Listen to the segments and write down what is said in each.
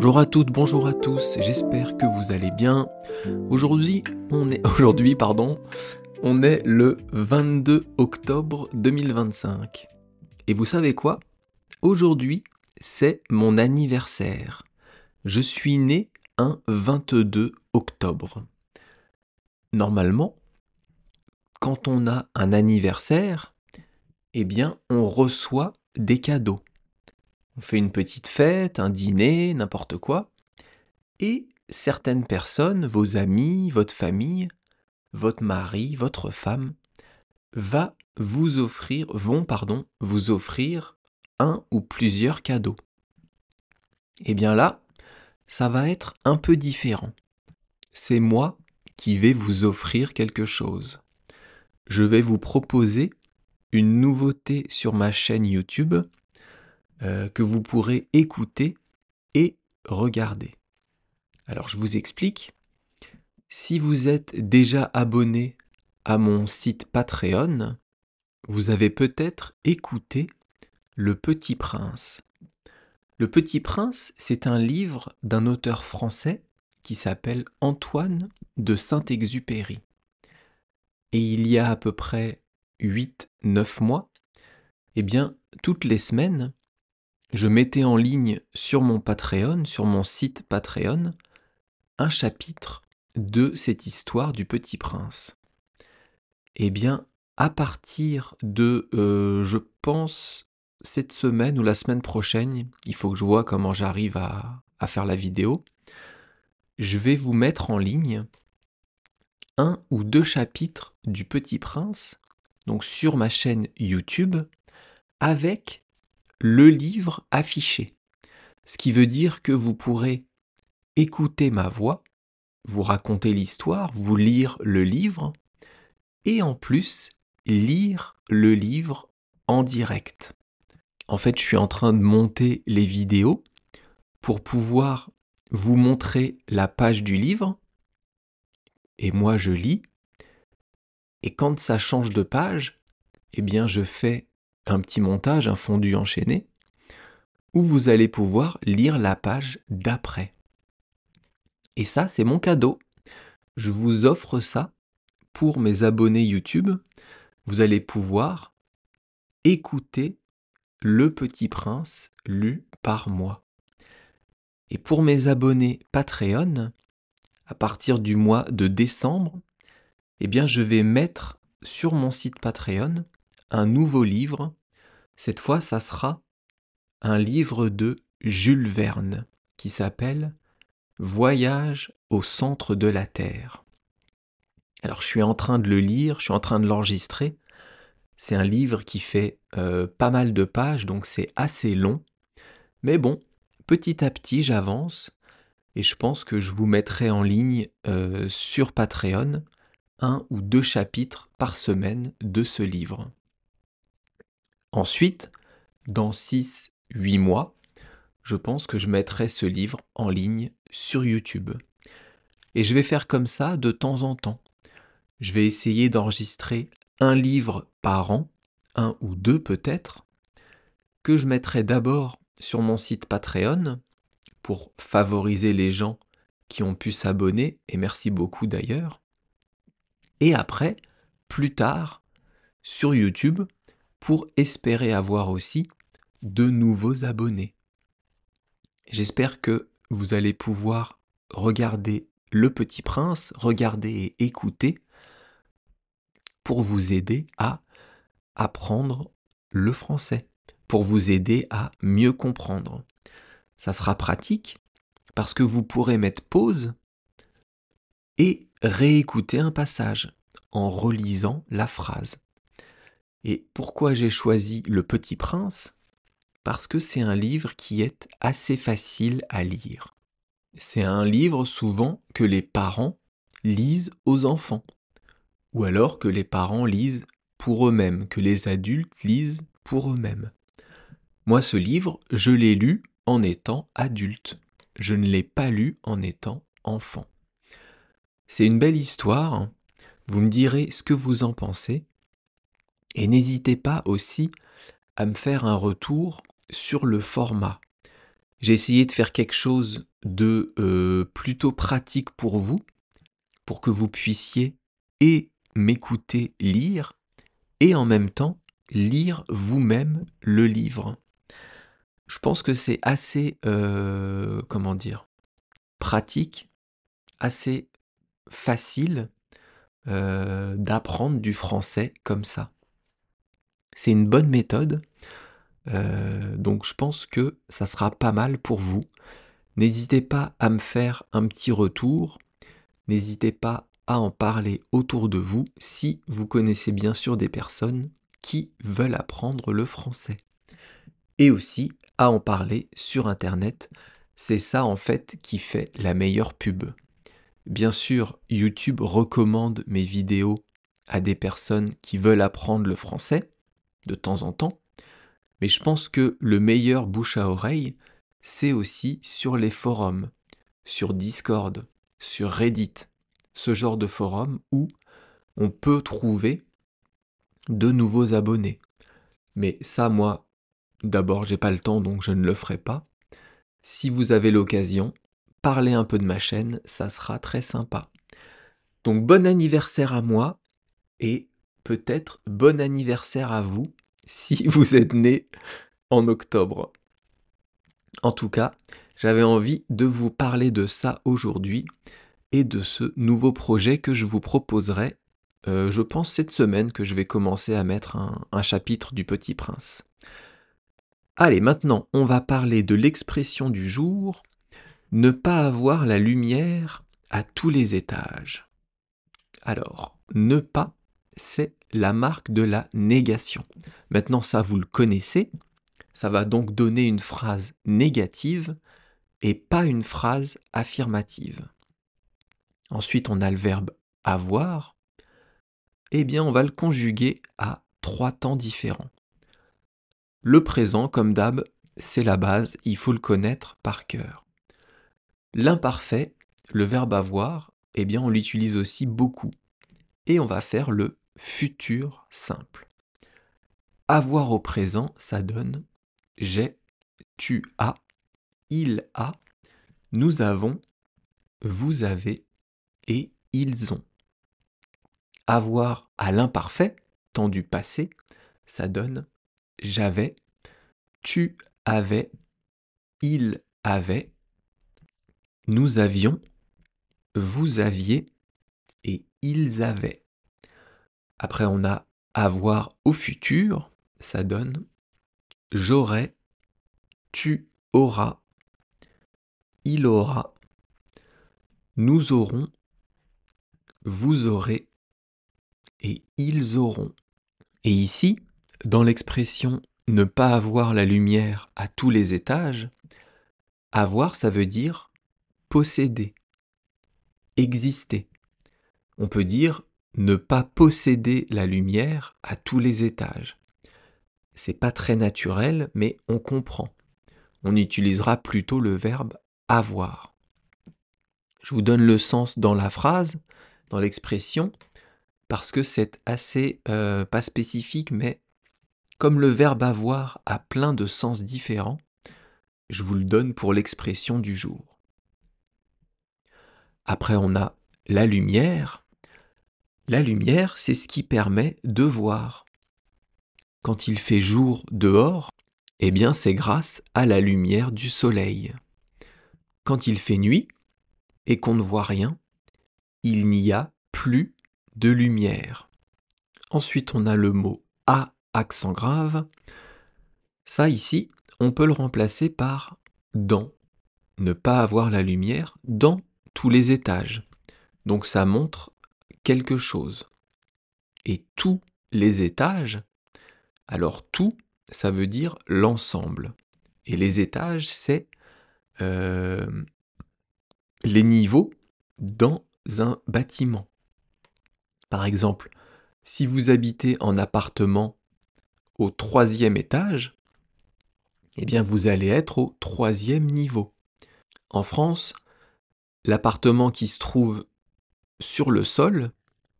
Bonjour à toutes, bonjour à tous, j'espère que vous allez bien. On est le 22 octobre 2025. Et vous savez quoi? Aujourd'hui, c'est mon anniversaire. Je suis né un 22 octobre. Normalement, quand on a un anniversaire, eh bien, on reçoit des cadeaux. On fait une petite fête, un dîner, n'importe quoi. Et certaines personnes, vos amis, votre famille, votre mari, votre femme, vont vous offrir un ou plusieurs cadeaux. Et bien là, ça va être un peu différent. C'est moi qui vais vous offrir quelque chose. Je vais vous proposer une nouveauté sur ma chaîne YouTube que vous pourrez écouter et regarder. Alors je vous explique. Si vous êtes déjà abonné à mon site Patreon, vous avez peut-être écouté Le Petit Prince. Le Petit Prince, c'est un livre d'un auteur français qui s'appelle Antoine de Saint-Exupéry. Et il y a à peu près 8-9 mois, eh bien, toutes les semaines, je mettais en ligne sur mon Patreon, sur mon site Patreon, un chapitre de cette histoire du Petit Prince. Eh bien, à partir de, je pense, cette semaine ou la semaine prochaine, il faut que je vois comment j'arrive à faire la vidéo, je vais vous mettre en ligne un ou deux chapitres du Petit Prince, donc sur ma chaîne YouTube, avec le livre affiché. Ce qui veut dire que vous pourrez écouter ma voix, vous raconter l'histoire, vous lire le livre, et en plus, lire le livre en direct. En fait, je suis en train de monter les vidéos pour pouvoir vous montrer la page du livre, et moi je lis, et quand ça change de page, eh bien je fais un petit montage, un fondu enchaîné, où vous allez pouvoir lire la page d'après. Et ça, c'est mon cadeau. Je vous offre ça pour mes abonnés YouTube. Vous allez pouvoir écouter Le Petit Prince lu par moi. Et pour mes abonnés Patreon, à partir du mois de décembre, eh bien je vais mettre sur mon site Patreon un nouveau livre. Cette fois, ça sera un livre de Jules Verne qui s'appelle Voyage au centre de la Terre. Alors je suis en train de le lire, je suis en train de l'enregistrer. C'est un livre qui fait pas mal de pages, donc c'est assez long. Mais bon, petit à petit, j'avance et je pense que je vous mettrai en ligne sur Patreon un ou deux chapitres par semaine de ce livre. Ensuite, dans 6-8 mois, je pense que je mettrai ce livre en ligne sur YouTube. Et je vais faire comme ça de temps en temps. Je vais essayer d'enregistrer un livre par an, un ou deux peut-être, que je mettrai d'abord sur mon site Patreon pour favoriser les gens qui ont pu s'abonner, et merci beaucoup d'ailleurs. Et après, plus tard, sur YouTube, pour espérer avoir aussi de nouveaux abonnés. J'espère que vous allez pouvoir regarder Le Petit Prince, regarder et écouter pour vous aider à apprendre le français, pour vous aider à mieux comprendre. Ça sera pratique parce que vous pourrez mettre pause et réécouter un passage en relisant la phrase. Et pourquoi j'ai choisi Le Petit Prince? Parce que c'est un livre qui est assez facile à lire. C'est un livre souvent que les parents lisent aux enfants, ou alors que les parents lisent pour eux-mêmes, que les adultes lisent pour eux-mêmes. Moi, ce livre, je l'ai lu en étant adulte. Je ne l'ai pas lu en étant enfant. C'est une belle histoire. Vous me direz ce que vous en pensez. Et n'hésitez pas aussi à me faire un retour sur le format. J'ai essayé de faire quelque chose de plutôt pratique pour vous, pour que vous puissiez et m'écouter lire, et en même temps lire vous-même le livre. Je pense que c'est assez, comment dire, pratique, assez facile d'apprendre du français comme ça. C'est une bonne méthode, donc je pense que ça sera pas mal pour vous. N'hésitez pas à me faire un petit retour, n'hésitez pas à en parler autour de vous si vous connaissez bien sûr des personnes qui veulent apprendre le français. Et aussi à en parler sur Internet, c'est ça en fait qui fait la meilleure pub. Bien sûr, YouTube recommande mes vidéos à des personnes qui veulent apprendre le français, de temps en temps, mais je pense que le meilleur bouche à oreille, c'est aussi sur les forums, sur Discord, sur Reddit, ce genre de forum où on peut trouver de nouveaux abonnés. Mais ça, moi, d'abord, j'ai pas le temps, donc je ne le ferai pas. Si vous avez l'occasion, parlez un peu de ma chaîne, ça sera très sympa. Donc bon anniversaire à moi et peut-être bon anniversaire à vous si vous êtes né en octobre. En tout cas, j'avais envie de vous parler de ça aujourd'hui et de ce nouveau projet que je vous proposerai, je pense cette semaine que je vais commencer à mettre un chapitre du Petit Prince. Allez, maintenant, on va parler de l'expression du jour, ne pas avoir la lumière à tous les étages. Alors, ne pas, c'est la marque de la négation. Maintenant, ça, vous le connaissez, ça va donc donner une phrase négative et pas une phrase affirmative. Ensuite, on a le verbe avoir. Eh bien, on va le conjuguer à 3 temps différents. Le présent, comme d'hab, c'est la base, il faut le connaître par cœur. L'imparfait, le verbe avoir, eh bien, on l'utilise aussi beaucoup. Et on va faire le futur simple. Avoir au présent, ça donne j'ai, tu as, il a, nous avons, vous avez et ils ont. Avoir à l'imparfait, temps du passé, ça donne j'avais, tu avais, il avait, nous avions, vous aviez et ils avaient. Après, on a avoir au futur, ça donne j'aurai, tu auras, il aura, nous aurons, vous aurez et ils auront. Et ici, dans l'expression ne pas avoir la lumière à tous les étages, avoir, ça veut dire posséder, exister. On peut dire ne pas posséder la lumière à tous les étages. C'est pas très naturel, mais on comprend. On utilisera plutôt le verbe avoir. Je vous donne le sens dans la phrase, dans l'expression, parce que c'est assez pas spécifique, mais comme le verbe avoir a plein de sens différents, je vous le donne pour l'expression du jour. Après, on a la lumière. La lumière, c'est ce qui permet de voir. Quand il fait jour dehors, eh bien c'est grâce à la lumière du soleil. Quand il fait nuit et qu'on ne voit rien, il n'y a plus de lumière. Ensuite, on a le mot à accent grave. Ça ici, on peut le remplacer par dans. Ne pas avoir la lumière dans tous les étages. Donc ça montre quelque chose. Et tous les étages, alors tout, ça veut dire l'ensemble. Et les étages, c'est les niveaux dans un bâtiment. Par exemple, si vous habitez en appartement au 3e étage, eh bien vous allez être au 3e niveau. En France, l'appartement qui se trouve sur le sol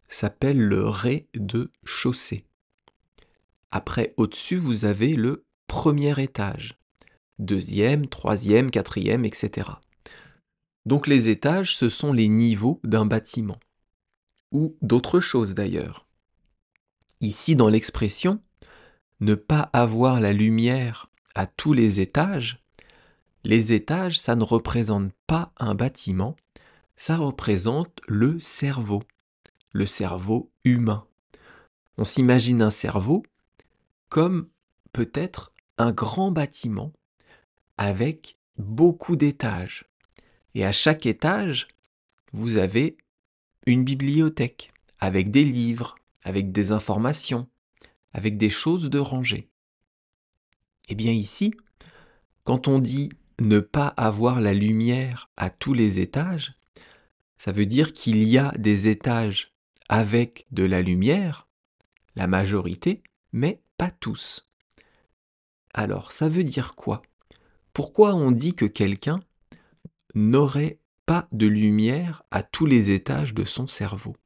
s'appelle le rez-de-chaussée. Après, au-dessus, vous avez le 1er étage, 2e, 3e, 4e, etc. Donc les étages, ce sont les niveaux d'un bâtiment, ou d'autres choses d'ailleurs. Ici, dans l'expression « ne pas avoir la lumière à tous les étages », ça ne représente pas un bâtiment, ça représente le cerveau humain. On s'imagine un cerveau comme peut-être un grand bâtiment avec beaucoup d'étages. Et à chaque étage, vous avez une bibliothèque avec des livres, avec des informations, avec des choses de ranger. Eh bien ici, quand on dit ne pas avoir la lumière à tous les étages, ça veut dire qu'il y a des étages avec de la lumière, la majorité, mais pas tous. Alors, ça veut dire quoi? Pourquoi on dit que quelqu'un n'aurait pas de lumière à tous les étages de son cerveau?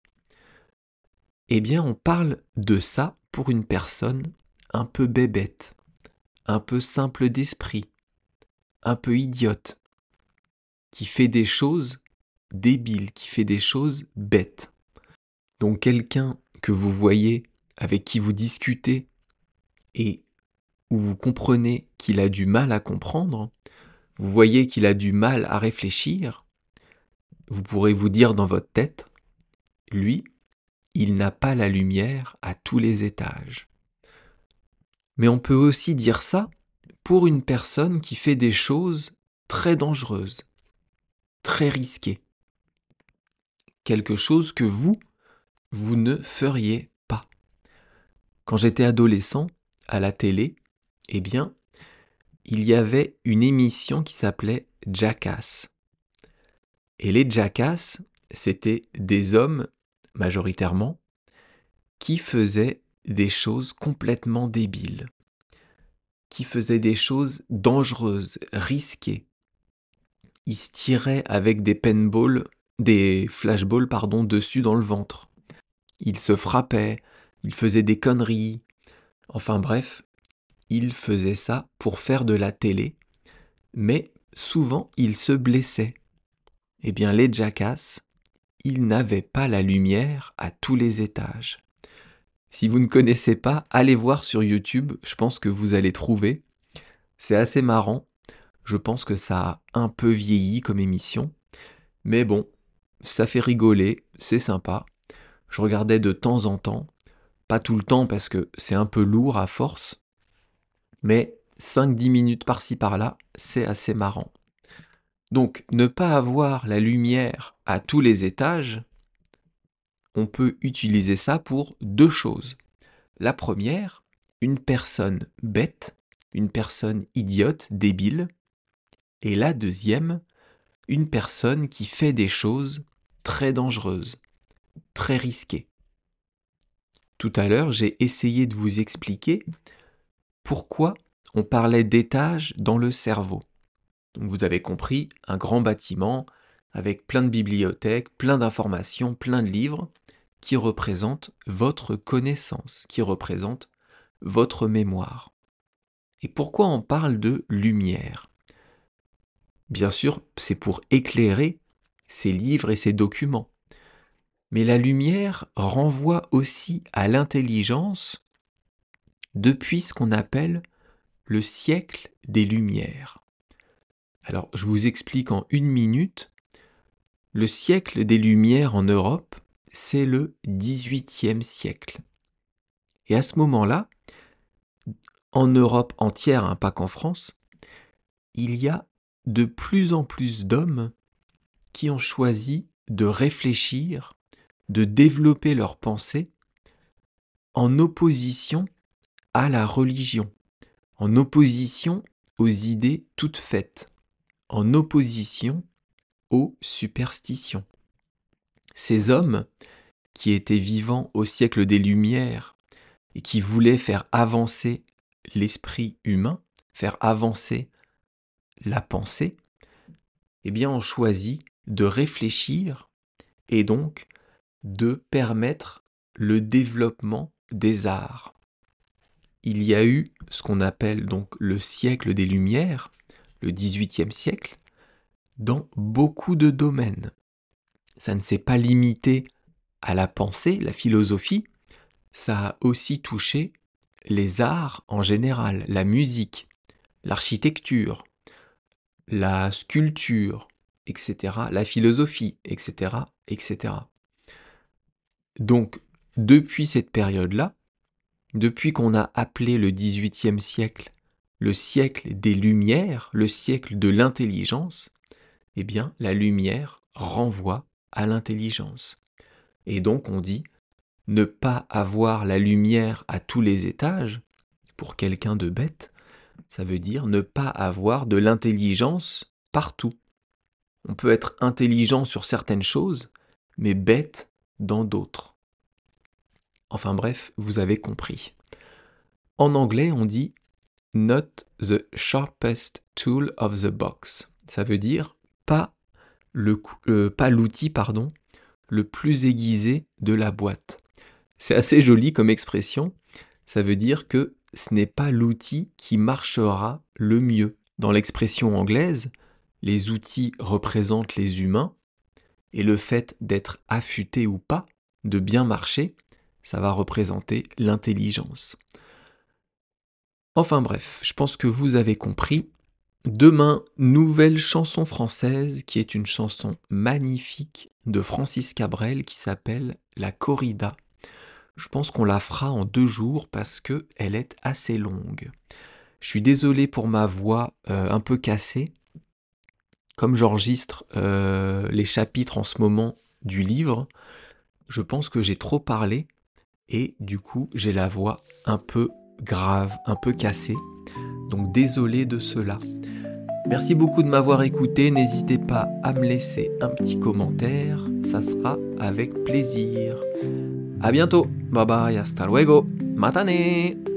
Eh bien, on parle de ça pour une personne un peu bébête, un peu simple d'esprit, un peu idiote, qui fait des choses débiles, qui fait des choses bêtes. Donc quelqu'un que vous voyez, avec qui vous discutez, et où vous comprenez qu'il a du mal à comprendre, vous voyez qu'il a du mal à réfléchir, vous pourrez vous dire dans votre tête, lui, il n'a pas la lumière à tous les étages. Mais on peut aussi dire ça pour une personne qui fait des choses très dangereuses, très risquées. Quelque chose que vous ne feriez pas. Quand j'étais adolescent, à la télé, eh bien, il y avait une émission qui s'appelait Jackass. Et les Jackass, c'était des hommes, majoritairement, qui faisaient des choses complètement débiles, qui faisaient des choses dangereuses, risquées. Ils se tiraient avec des flashballs, dessus dans le ventre. Ils se frappaient, ils faisaient des conneries. Enfin bref, ils faisaient ça pour faire de la télé, mais souvent ils se blessaient. Eh bien les Jackass, ils n'avaient pas la lumière à tous les étages. Si vous ne connaissez pas, allez voir sur YouTube, je pense que vous allez trouver. C'est assez marrant, je pense que ça a un peu vieilli comme émission, mais bon, ça fait rigoler, c'est sympa. Je regardais de temps en temps, pas tout le temps parce que c'est un peu lourd à force, mais 5-10 minutes par-ci par-là, c'est assez marrant. Donc, ne pas avoir la lumière à tous les étages, on peut utiliser ça pour deux choses. La première, une personne bête, une personne idiote, débile. Et la deuxième, une personne qui fait des choses très dangereuses, très risquées. Tout à l'heure, j'ai essayé de vous expliquer pourquoi on parlait d'étages dans le cerveau. Donc vous avez compris, un grand bâtiment avec plein de bibliothèques, plein d'informations, plein de livres qui représentent votre connaissance, qui représentent votre mémoire. Et pourquoi on parle de lumière? Bien sûr, c'est pour éclairer ces livres et ces documents. Mais la lumière renvoie aussi à l'intelligence depuis ce qu'on appelle le siècle des Lumières. Alors, je vous explique en une minute. Le siècle des Lumières en Europe, c'est le XVIIIe siècle. Et à ce moment-là, en Europe entière, pas qu'en France, il y a de plus en plus d'hommes qui ont choisi de réfléchir, de développer leurs pensées en opposition à la religion, en opposition aux idées toutes faites, en opposition aux superstitions. Ces hommes qui étaient vivants au siècle des Lumières et qui voulaient faire avancer l'esprit humain, faire avancer la pensée, eh bien on choisit de réfléchir et donc de permettre le développement des arts. Il y a eu ce qu'on appelle donc le siècle des Lumières, le XVIIIe siècle, dans beaucoup de domaines. Ça ne s'est pas limité à la pensée, la philosophie, ça a aussi touché les arts en général, la musique, l'architecture, la sculpture, etc., la philosophie, etc., etc. Donc, depuis cette période-là, depuis qu'on a appelé le XVIIIe siècle le siècle des Lumières, le siècle de l'intelligence, eh bien, la lumière renvoie à l'intelligence. Et donc, on dit ne pas avoir la lumière à tous les étages, pour quelqu'un de bête, ça veut dire ne pas avoir de l'intelligence partout. On peut être intelligent sur certaines choses, mais bête dans d'autres. Enfin bref, vous avez compris. En anglais, on dit « not the sharpest tool of the box ». Ça veut dire pas l'outil le plus aiguisé de la boîte. C'est assez joli comme expression. Ça veut dire que ce n'est pas l'outil qui marchera le mieux. Dans l'expression anglaise, les outils représentent les humains et le fait d'être affûté ou pas, de bien marcher, ça va représenter l'intelligence. Enfin bref, je pense que vous avez compris. Demain, nouvelle chanson française qui est une chanson magnifique de Francis Cabrel qui s'appelle La Corrida. Je pense qu'on la fera en 2 jours parce qu'elle est assez longue. Je suis désolé pour ma voix un peu cassée. Comme j'enregistre les chapitres en ce moment du livre, je pense que j'ai trop parlé et du coup j'ai la voix un peu grave, un peu cassée. Donc désolé de cela. Merci beaucoup de m'avoir écouté. N'hésitez pas à me laisser un petit commentaire. Ça sera avec plaisir. À bientôt. Bye bye. Hasta luego. Matane.